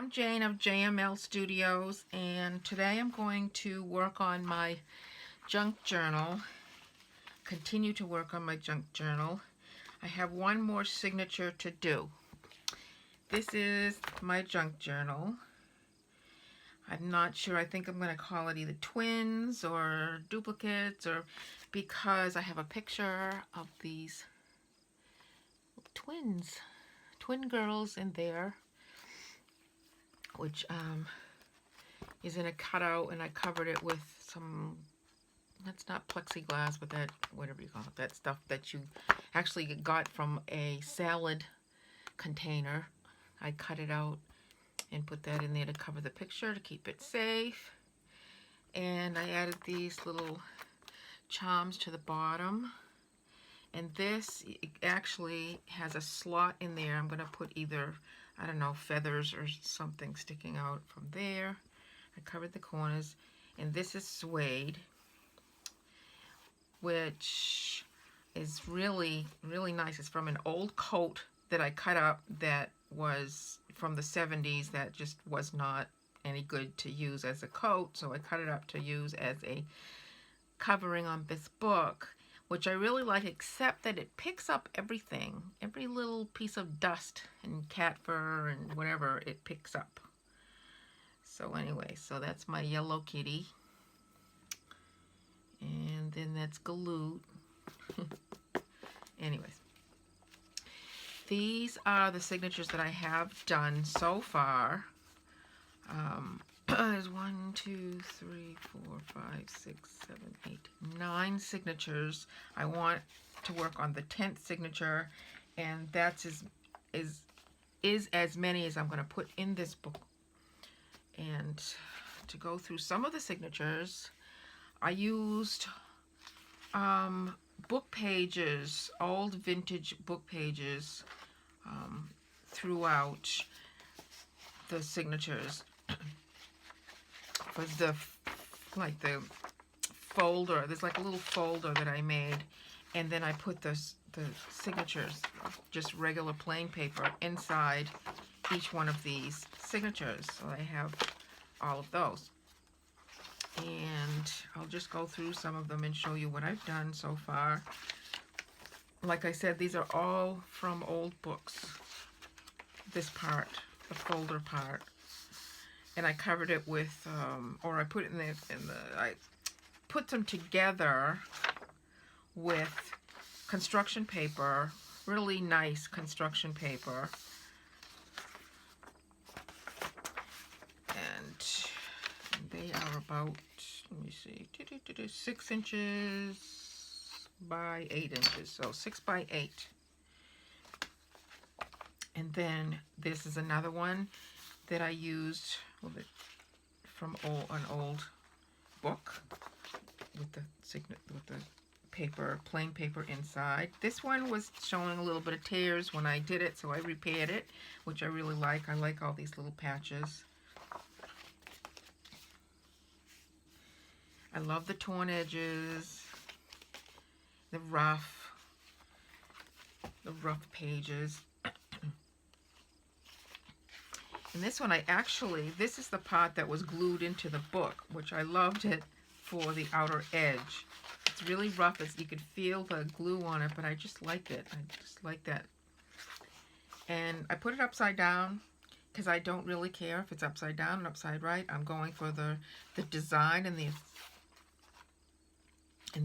I'm Jane of JML Studios, and today I'm going to work on my junk journal, continue to work on my junk journal. I have one more signature to do. This is my junk journal. I'm not sure, I think I'm going to call it either twins or duplicates, or because I have a picture of these twin girls in there, which is in a cutout, and I covered it with some, that's not plexiglass, but that, whatever you call it, that stuff that you actually got from a salad container. I cut it out and put that in there to cover the picture to keep it safe. And I added these little charms to the bottom. And this actually has a slot in there. I'm going to put either, I don't know, feathers or something sticking out from there. I covered the corners. And this is suede, which is really, really nice. It's from an old coat that I cut up that was from the 70s that just was not any good to use as a coat. So I cut it up to use as a covering on this book, which I really like, except that it picks up everything. Every little piece of dust and cat fur and whatever it picks up. So anyway, so that's my yellow kitty. And then that's Galoot. Anyways, these are the signatures that I have done so far. There's 1, 2, 3, 4, 5, 6, 7, 8, 9 signatures. I want to work on the 10th signature, and that's is as many as I'm going to put in this book. And to go through some of the signatures, I used book pages, old vintage book pages, throughout the signatures. Was the folder, there's like a little folder that I made, and then I put the signatures, just regular plain paper, inside each one of these signatures. So I have all of those. And I'll just go through some of them and show you what I've done so far. Like I said, these are all from old books. This part, the folder part. And I covered it with, or I put it I put them together with construction paper, really nice construction paper. And they are about, let me see, 6 inches by 8 inches, so 6 by 8. And then this is another one that I used from an old book with the paper, plain paper inside. This one was showing a little bit of tears when I did it, so I repaired it, which I really like. I like all these little patches. I love the torn edges, the rough pages. And this one this is the part that was glued into the book, which I loved it for the outer edge. It's really rough, you could feel the glue on it, but I just like it. I just like that. And I put it upside down because I don't really care if it's upside down and upside right. I'm going for the design and the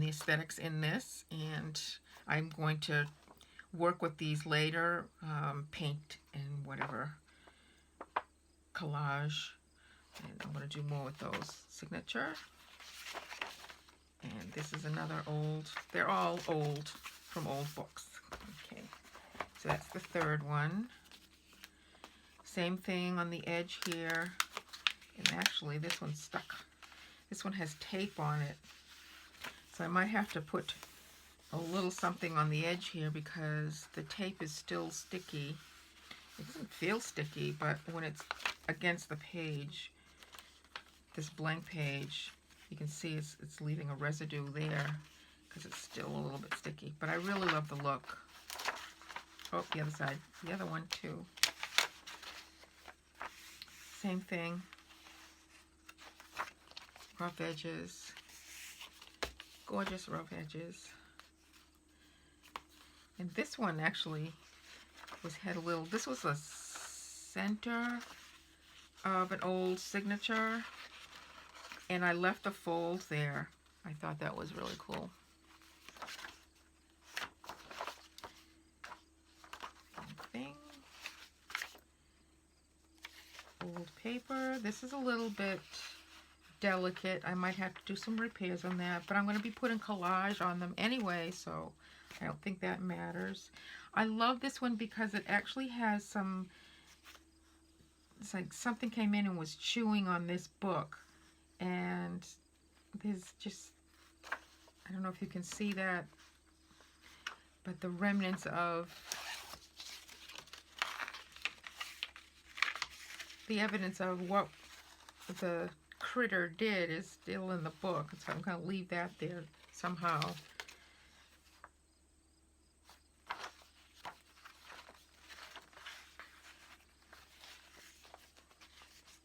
aesthetics in this, and I'm going to work with these later, paint and whatever, collage, and I'm going to do more with those signature. And this is another old, they're all old, from old books. Okay, so that's the third one. Same thing on the edge here, and actually this one's stuck. This one has tape on it, so I might have to put a little something on the edge here because the tape is still sticky. It doesn't feel sticky, but when it's against the page, this blank page, you can see it's leaving a residue there because it's still a little bit sticky. But I really love the look. Oh, the other side. The other one too. Same thing. Rough edges. Gorgeous rough edges. And this one actually had a little, this was a center of an old signature, and I left the fold there. I thought that was really cool. Same thing. Old paper. This is a little bit delicate. I might have to do some repairs on that, but I'm going to be putting collage on them anyway, so I don't think that matters. I love this one because it actually has some, it's like something came in and was chewing on this book, and there's just, I don't know if you can see that, but the remnants of the evidence of what the critter did is still in the book, so I'm going to leave that there somehow.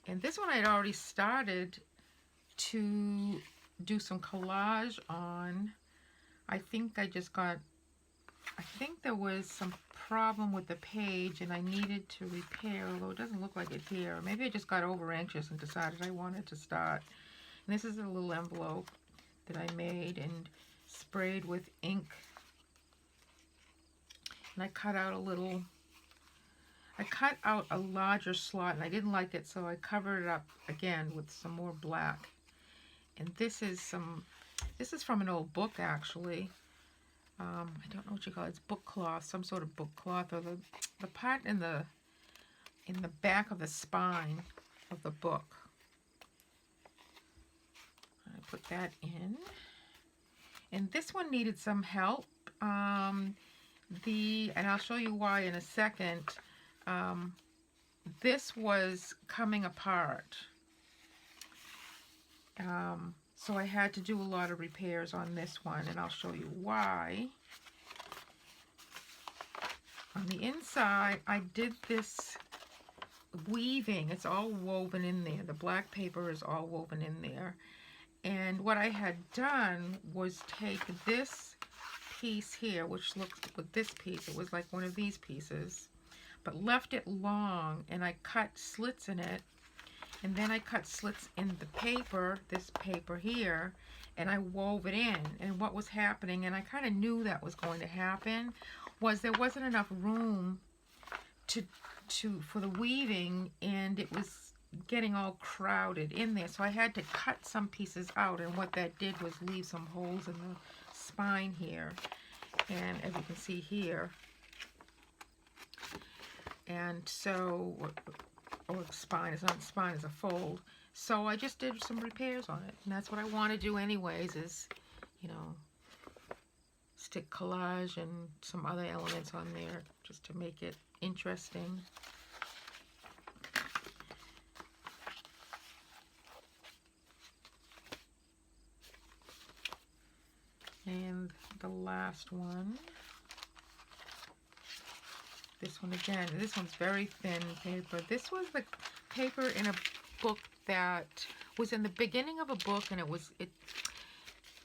And this one I'd already started to do some collage on. I think there was some problem with the page and I needed to repair, although it doesn't look like it here. Maybe I just got over anxious and decided I wanted to start. And this is a little envelope that I made and sprayed with ink. And I cut out a larger slot, and I didn't like it, so I covered it up again with some more black. And this is from an old book, actually. I don't know what you call it. It's book cloth, some sort of book cloth, or the part in the back of the spine of the book. I put that in. And this one needed some help. And I'll show you why in a second. This was coming apart. So I had to do a lot of repairs on this one, and I'll show you why. On the inside, I did this weaving. It's all woven in there. The black paper is all woven in there. And what I had done was take this piece here, which looks with this piece, it was like one of these pieces, but left it long, and I cut slits in it, and then I cut slits in the paper, this paper here, and I wove it in. And what was happening, and I kind of knew that was going to happen, was there wasn't enough room for the weaving, and it was getting all crowded in there. So I had to cut some pieces out, and what that did was leave some holes in the spine here, and as you can see here, and so, or spine, it's not spine, it's a fold. So I just did some repairs on it, and that's what I want to do anyways, is, you know, stick collage and some other elements on there just to make it interesting. And the last one, this one again, this one's very thin paper. This was the paper in a book that was in the beginning of a book, and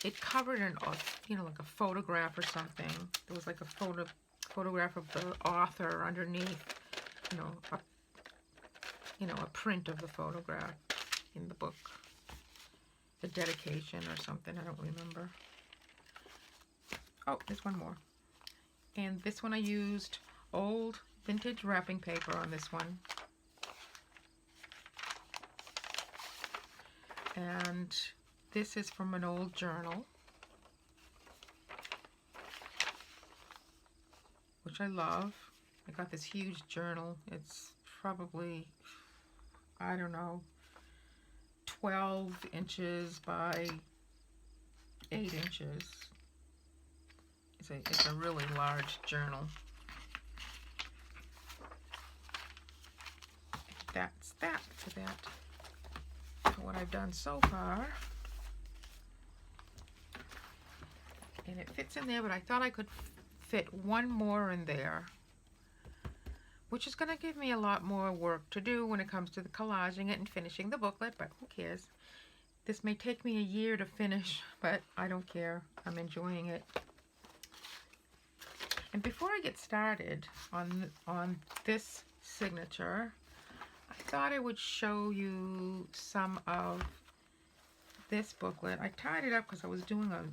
it covered an, you know, like a photograph or something. There was like a photograph of the author underneath, a print of the photograph in the book, the dedication or something, I don't remember. Oh, there's one more. And this one I used old vintage wrapping paper on this one. And this is from an old journal, which I love. I got this huge journal. It's probably, I don't know, 12 inches by 8 inches. It's a really large journal. That's that for that. For what I've done so far. And it fits in there, but I thought I could fit one more in there, which is going to give me a lot more work to do when it comes to the collaging it and finishing the booklet, but who cares? This may take me a year to finish, but I don't care. I'm enjoying it. And before I get started on this signature, I thought I would show you some of this booklet. I tied it up because I was doing a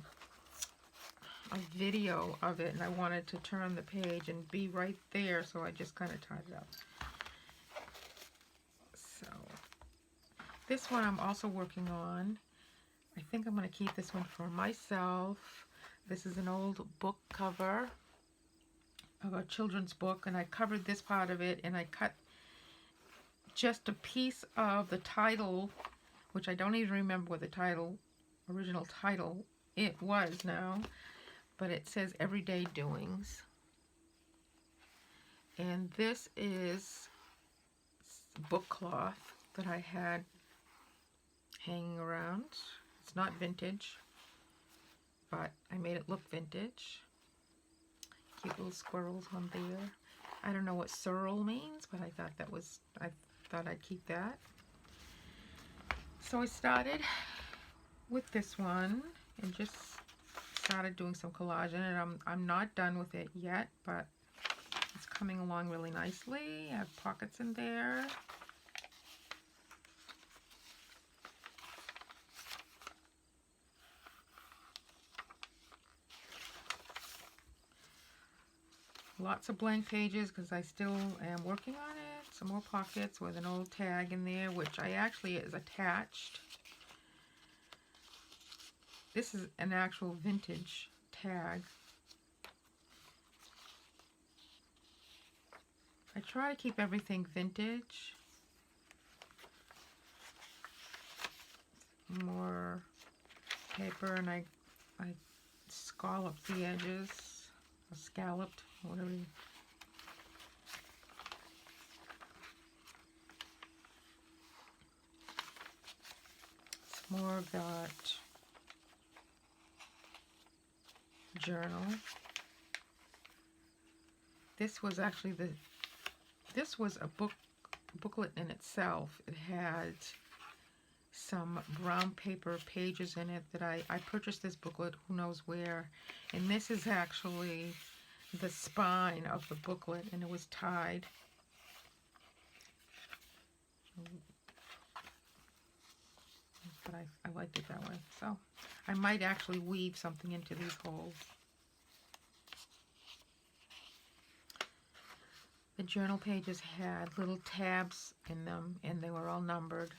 video of it and I wanted to turn the page and be right there, so I just kind of tied it up. So this one I'm also working on. I think I'm going to keep this one for myself. This is an old book cover of a children's book, and I covered this part of it, and I cut just a piece of the title, which I don't even remember what the original title it was now, but it says Everyday Doings. And this is book cloth that I had hanging around. It's not vintage, but I made it look vintage. Cute little squirrels on there. I don't know what sorrel means, but I thought I'd keep that. So I started with this one and just started doing some collaging, and I'm not done with it yet, but it's coming along really nicely. I have pockets in there. Lots of blank pages because I still am working on it. Some more pockets with an old tag in there, which I actually is attached. This is an actual vintage tag. I try to keep everything vintage. More paper, and I scalloped the edges, or scalloped, whatever. Some more of that journal. This was actually this was a booklet in itself. It had some brown paper pages in it that I purchased this booklet who knows where, and this is actually the spine of the booklet, and it was tied. But I liked it that way, so I might actually weave something into these holes. The journal pages had little tabs in them, and they were all numbered.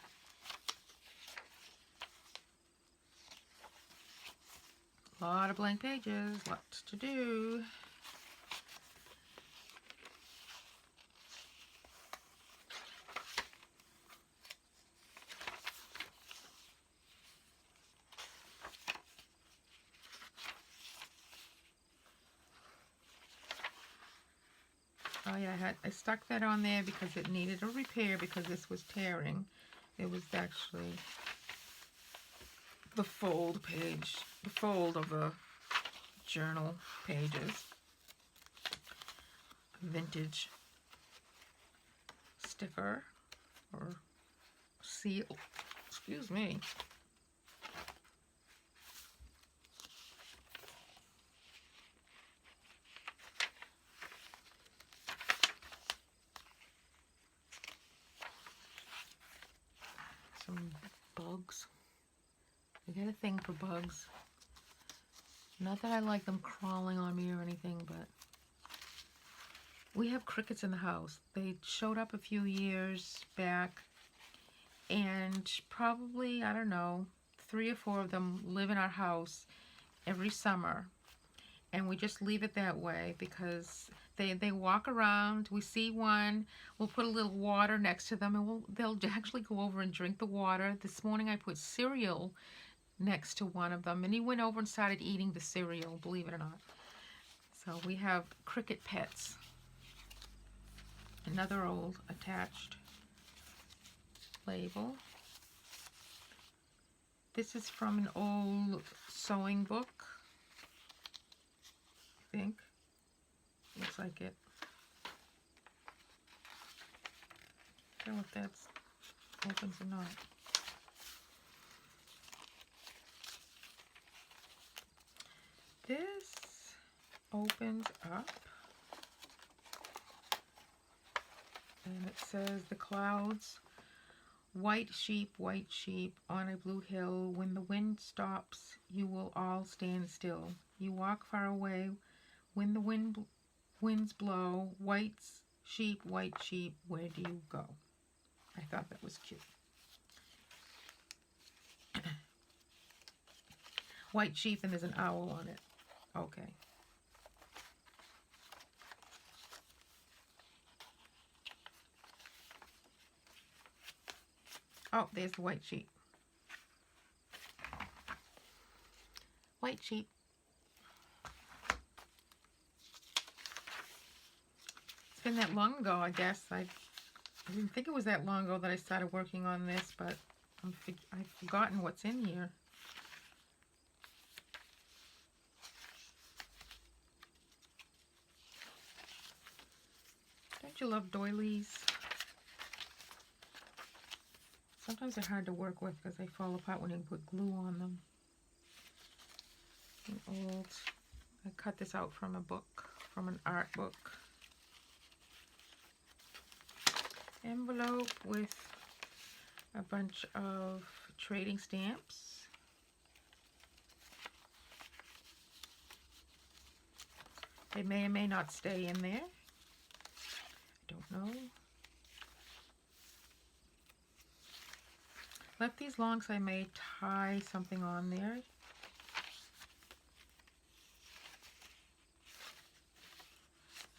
A lot of blank pages, lots to do. Oh yeah, I stuck that on there because it needed a repair because this was tearing. It was actually the fold page, the fold of the journal pages. Vintage sticker or seal, excuse me. Some bugs. I got a thing for bugs. Not that I like them crawling on me or anything, but we have crickets in the house. They showed up a few years back, and probably, I don't know, 3 or 4 of them live in our house every summer, and we just leave it that way because they walk around. We see one, we'll put a little water next to them, and they'll actually go over and drink the water. This morning I put cereal next to one of them, and he went over and started eating the cereal, believe it or not. So we have cricket pets. Another old attached label. This is from an old sewing book, I think. Looks like it. tell if that's opens or not. This opens up, and it says the clouds, white sheep, on a blue hill. When the wind stops, you will all stand still. You walk far away when the winds blow. White sheep, where do you go? I thought that was cute. White sheep, and there's an owl on it. Okay. Oh, there's the white sheep. White sheep. It's been that long ago, I guess. I didn't think it was that long ago that I started working on this, but I've forgotten what's in here. Don't you love doilies? Sometimes they're hard to work with because they fall apart when you put glue on them. I cut this out from a book, from an art book. Envelope with a bunch of trading stamps. They may or may not stay in there. I don't know. Left these long so I may tie something on there.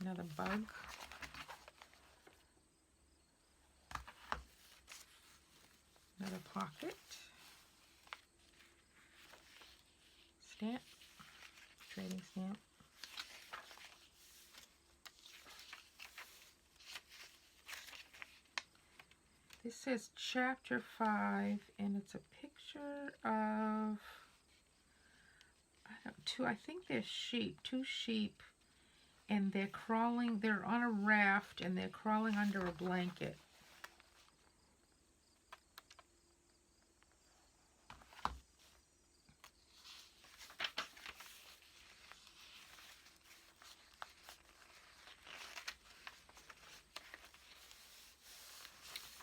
Another bug. Another pocket. Stamp. Trading stamp. This says chapter 5, and it's a picture of I think they're sheep, 2 sheep, and they're on a raft, and they're crawling under a blanket.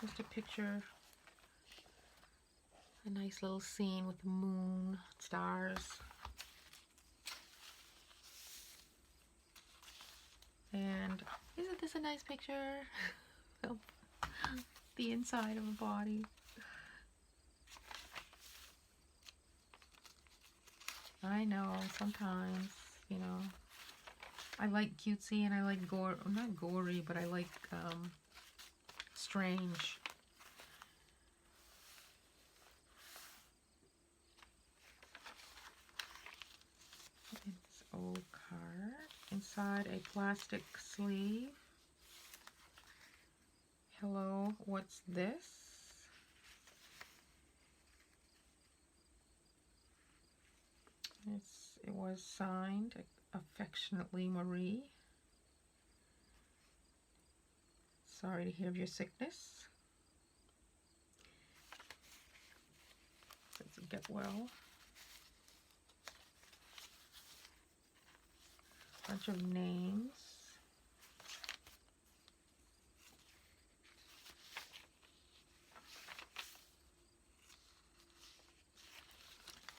Just a picture, a nice little scene with the moon, stars. And isn't this a nice picture of the inside of a body? I know, sometimes, you know, I like cutesy and I like gore, not gory, but I like strange. This old card inside a plastic sleeve. Hello, what's this? It was signed affectionately, Marie. Sorry to hear of your sickness. Says get well. Bunch of names.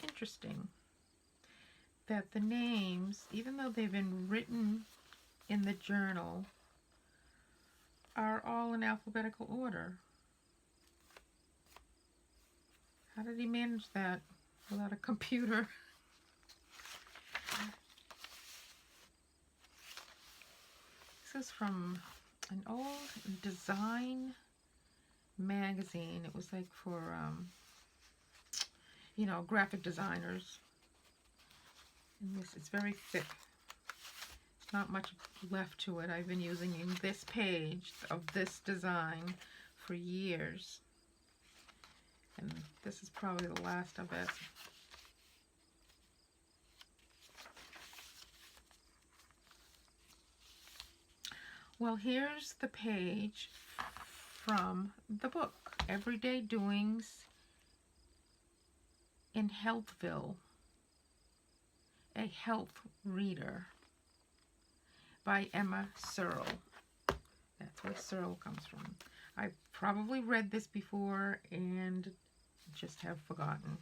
Interesting that the names, even though they've been written in the journal, are all in alphabetical order. How did he manage that without a computer? This is from an old design magazine. It was like for, you know, graphic designers. And this, it's very thick. There's not much left to it. I've been using this page of this design for years. And this is probably the last of it. Well, here's the page from the book, Everyday Doings in Healthville, a health reader, by Emma Searle. That's where Searle comes from. I've probably read this before and just have forgotten.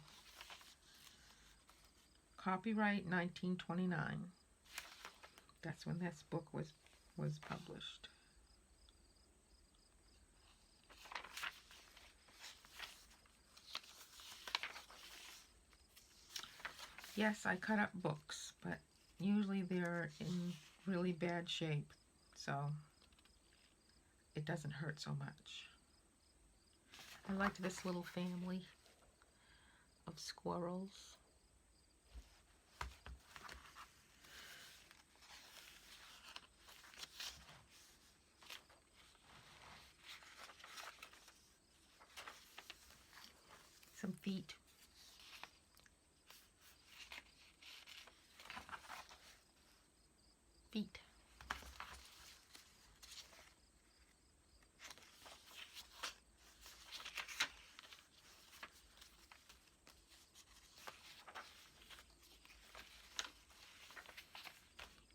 Copyright 1929. That's when this book was published. Yes, I cut up books, but usually they're in really bad shape, so it doesn't hurt so much. I like this little family of squirrels. Some feet. Feet.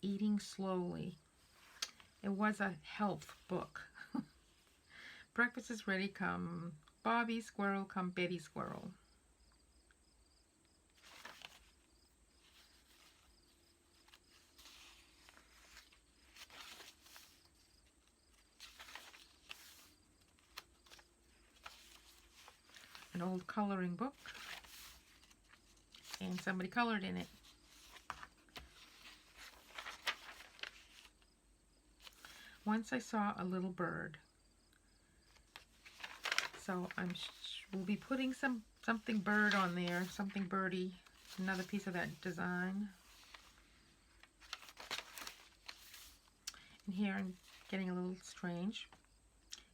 Eating slowly. It was a health book. Breakfast is ready, come Bobby Squirrel, come Betty Squirrel. An old coloring book, and somebody colored in it. Once I saw a little bird. So we'll be putting something bird on there, something birdie, another piece of that design. And here I'm getting a little strange.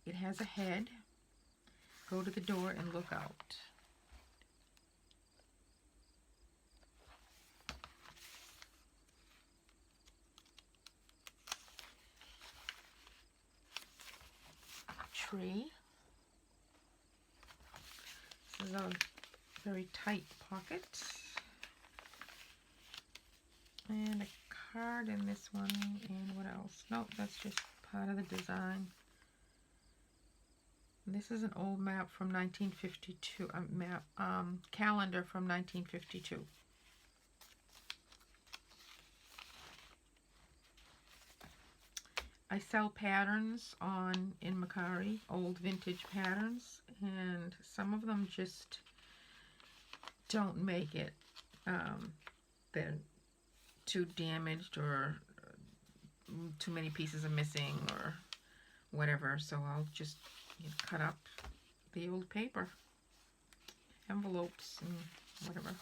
It has a head. Go to the door and look out. Tree. This is a very tight pocket. And a card in this one. And what else? Nope, that's just part of the design. And this is an old map from 1952. Calendar from 1952. I sell patterns in Macari, old vintage patterns, and some of them just don't make it. They're too damaged, or too many pieces are missing, or whatever, so I'll just cut up the old paper, envelopes and whatever.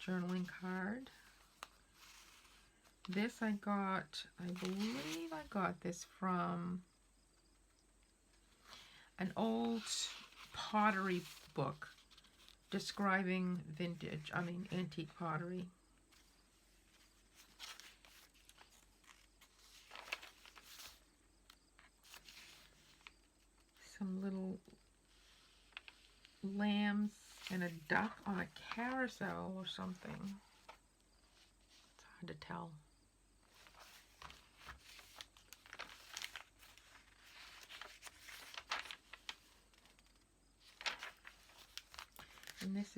Journaling card. This I believe I got this from an old pottery book describing antique pottery. Some little lambs and a duck on a carousel or something. It's hard to tell. And this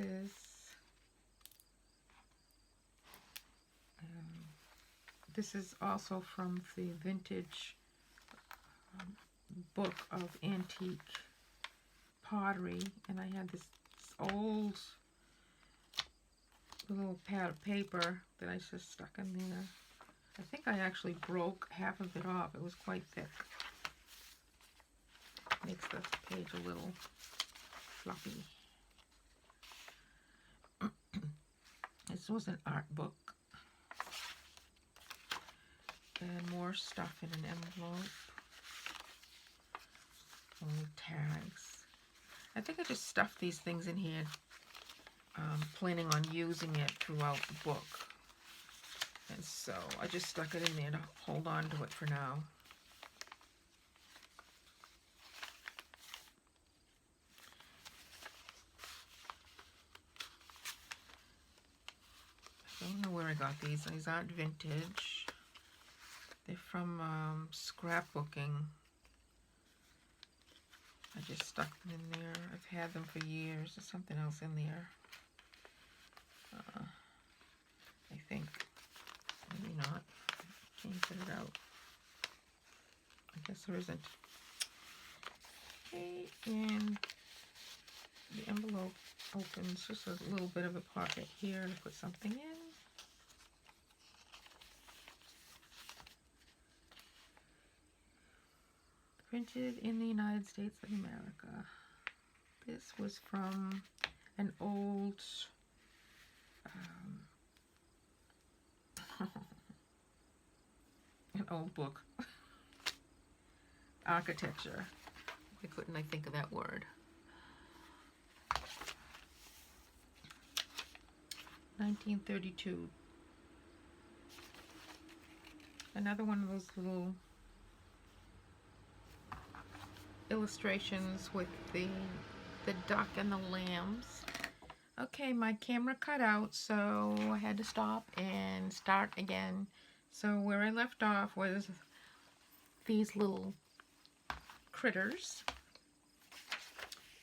is also from the vintage book of antique pottery, and I had this old little pad of paper that I just stuck in there. I think I actually broke half of it off. It was quite thick. Makes the page a little floppy. This was an art book. And more stuff in an envelope. Old tags. I think I just stuffed these things in here, planning on using it throughout the book. And so I just stuck it in there to hold on to it for now. I got these. These aren't vintage. They're from scrapbooking. I just stuck them in there. I've had them for years. There's something else in there. I think. Maybe not. Can't get it out. I guess there isn't. Okay, and the envelope opens. Just a little bit of a pocket here to put something in. Printed in the United States of America. This was from an old an old book. Architecture. Why couldn't I think of that word? 1932. Another one of those little illustrations with the duck and the lambs. Okay, my camera cut out, so I had to stop and start again. So where I left off was these little critters.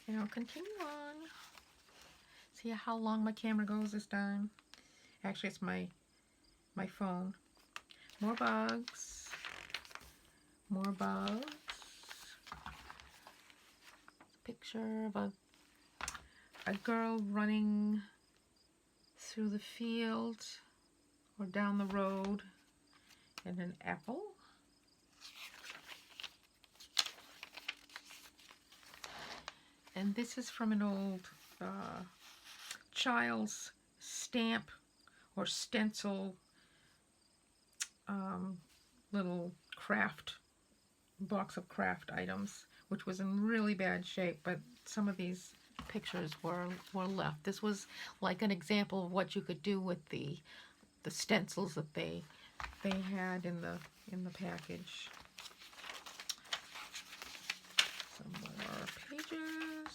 And I'll continue on. See how long my camera goes this time? Actually, it's my phone. More bugs. More bugs. Picture of a girl running through the field or down the road, and an apple. And this is from an old child's stamp or stencil little craft box of craft items, which was in really bad shape, but some of these pictures were left. This was like an example of what you could do with the stencils that they had in the package. Some more pages.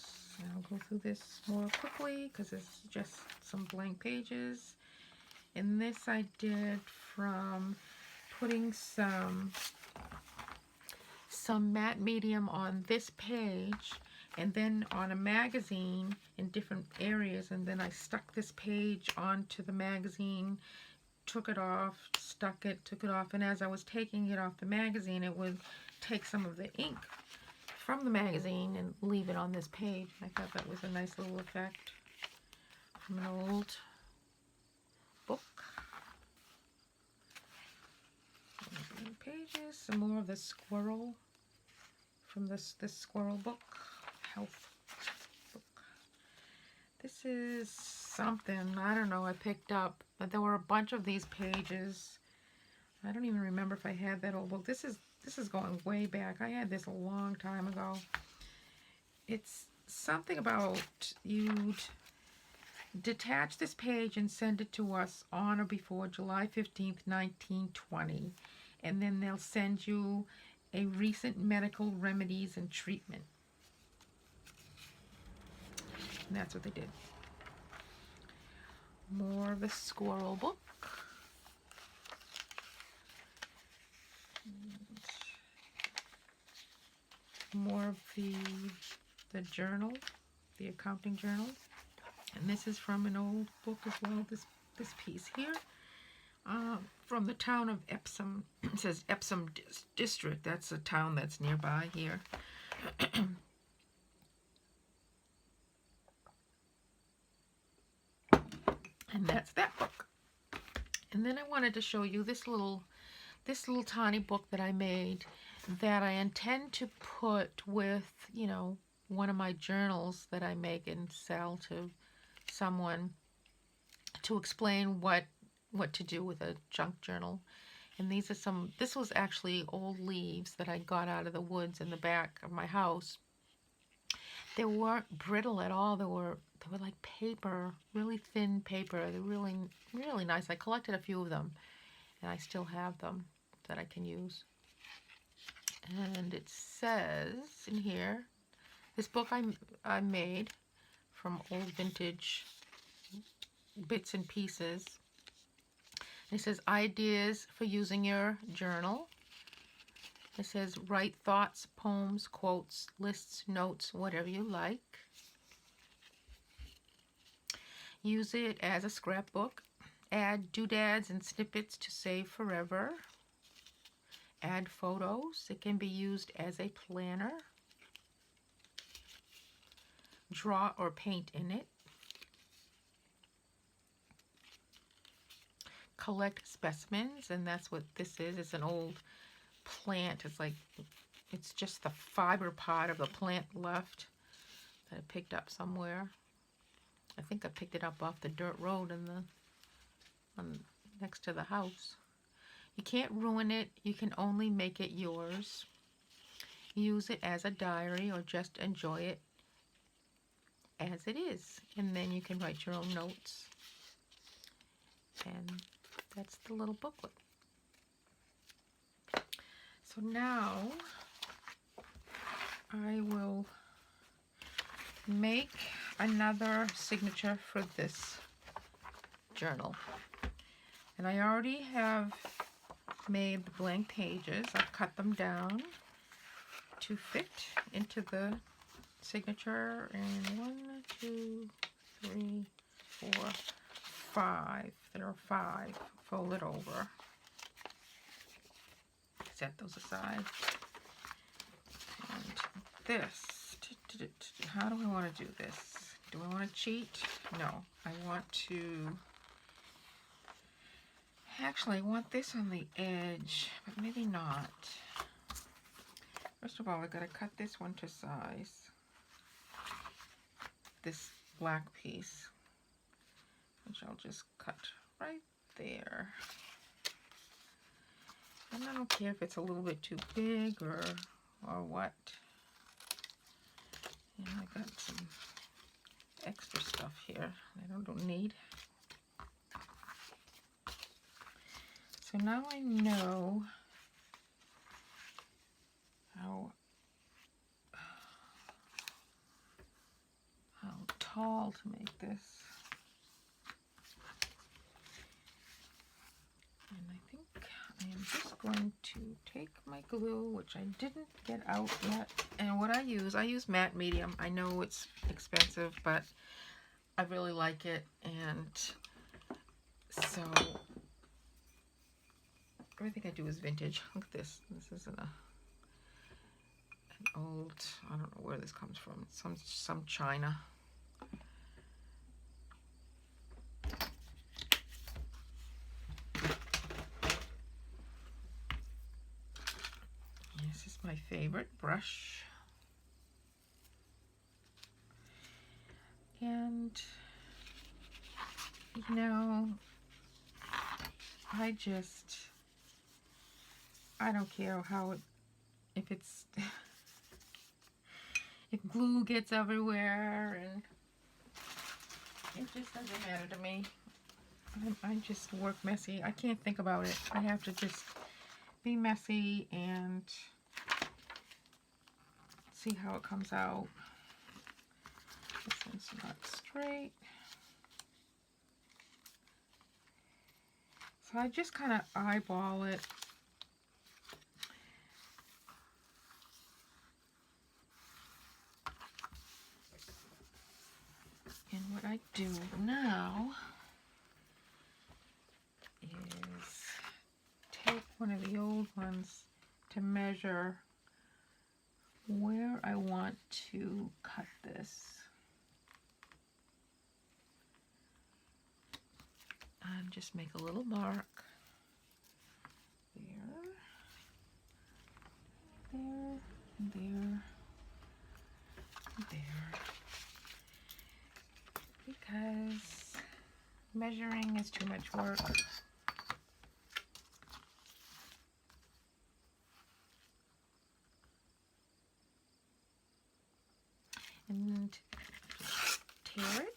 I'll go through this more quickly because it's just some blank pages. And this I did from putting some matte medium on this page and then on a magazine in different areas, and then I stuck this page onto the magazine, took it off, stuck it, took it off, and as I was taking it off the magazine, it would take some of the ink from the magazine and leave it on this page. I thought that was a nice little effect from an old book. Pages, some more of the squirrel from this squirrel book, health book. This is something, I don't know, I picked up, but there were a bunch of these pages. I don't even remember if I had that old book. This is going way back. I had this a long time ago. It's something about you'd detach this page and send it to us on or before July 15th, 1920. And then they'll send you a recent medical remedies and treatment. And that's what they did. More of the squirrel book. More of the journal, the accounting journal. And this is from an old book as well, this piece here. From the town of Epsom. It says Epsom District. That's a town that's nearby here. And that's that book. And then I wanted to show you this little tiny book that I made that I intend to put with, you know, one of my journals that I make and sell to someone to explain what to do with a junk journal. And these are this was actually old leaves that I got out of the woods in the back of my house. They weren't brittle at all. They were like paper, really thin paper. They're really, really nice. I collected a few of them, and I still have them that I can use. And it says in here, this book I made from old vintage bits and pieces. It says ideas for using your journal. It says write thoughts, poems, quotes, lists, notes, whatever you like. Use it as a scrapbook. Add doodads and snippets to save forever. Add photos. It can be used as a planner. Draw or paint in it. Collect specimens, and that's what this is. It's an old plant. It's just the fiber part of the plant left that I picked up somewhere. I think I picked it up off the dirt road next to the house. You can't ruin it. You can only make it yours. Use it as a diary or just enjoy it as it is. And then you can write your own notes. And that's the little booklet. So now I will make another signature for this journal. And I already have made the blank pages. I've cut them down to fit into the signature. And 1, 2, 3, 4, 5. There are 5 folded over. Set those aside. And this, how do we want to do this? Do I want to cheat? No, I want to, actually I want this on the edge, but maybe not. First of all, I gotta cut this one to size. This black piece, which I'll just cut right there. And I don't care if it's a little bit too big or what. And I got some extra stuff here I don't need. So now I know how tall to make this. And I think I am just going to take my glue, which I didn't get out yet. And what I use matte medium. I know it's expensive, but I really like it. And so everything I do is vintage. Look at this. This is an old, I don't know where this comes from. Some China. This is my favorite brush. And, you know, I don't care how if glue gets everywhere, and it just doesn't matter to me. I just work messy. I can't think about it. I have to just be messy and see how it comes out. This one's not straight. So I just kind of eyeball it. And what I do now is take one of the old ones to measure where I want to cut this. And just make a little mark there, there, there, there. Because measuring is too much work. And tear it.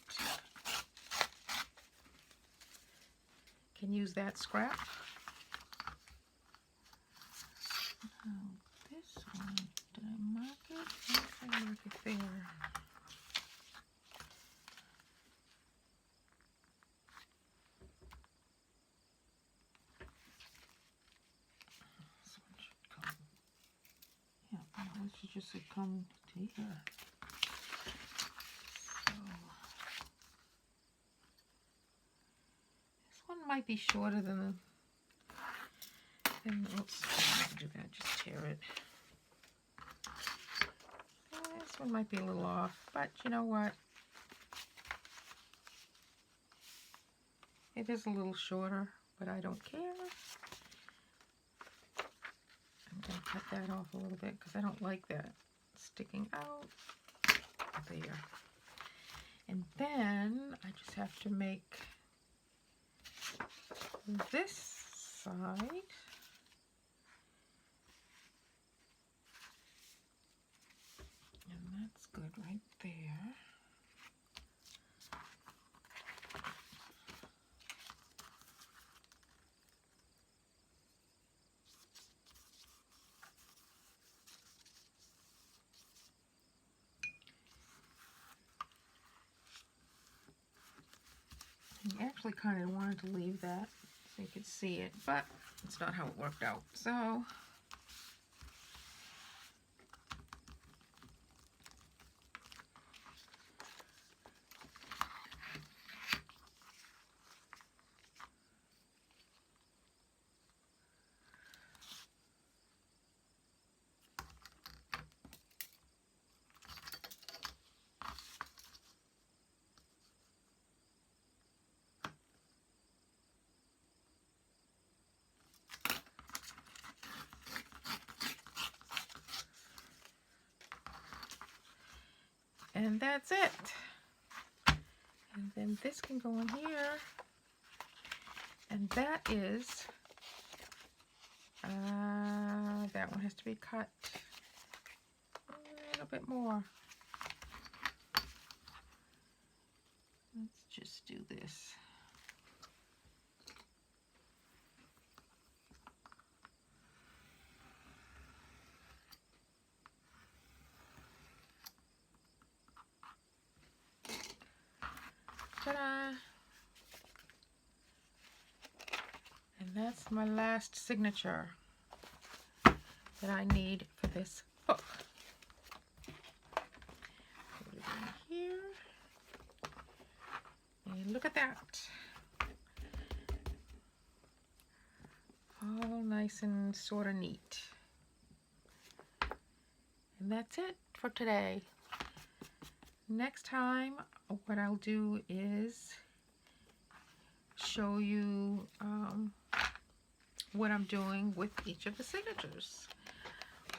Can use that scrap. Oh, this one, did I mark it? Yes, I mark it there. does it come to here? So this one might be shorter than oops, do that, just tear it. This one might be a little off, but you know what? It is a little shorter, but I don't care. I'm going to cut that off a little bit because I don't like that sticking out. There. And then I just have to make this side. And that's good right there. I actually kind of wanted to leave that so you could see it, but it's not how it worked out. So and that's it. And then this can go in here. And that is, that one has to be cut a little bit more. Let's just do this. Ta-da! And that's my last signature that I need for this book. Put it in here. And look at that. All nice and sort of neat. And that's it for today. Next time, what I'll do is show you what I'm doing with each of the signatures.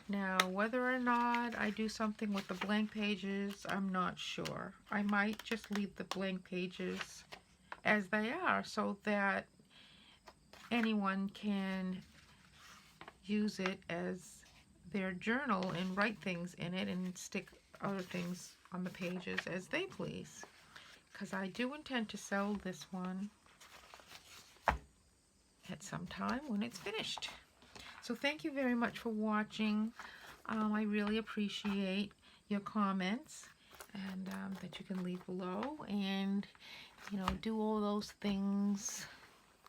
Now, whether or not I do something with the blank pages, I'm not sure. I might just leave the blank pages as they are so that anyone can use it as their journal and write things in it and stick other things on the pages as they please. Because I do intend to sell this one at some time when it's finished. So thank you very much for watching. I really appreciate your comments and that you can leave below, and you know, do all those things,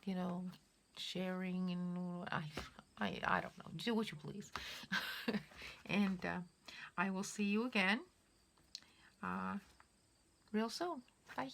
you know, sharing, and I don't know, do what you please. And I will see you again real soon. Bye.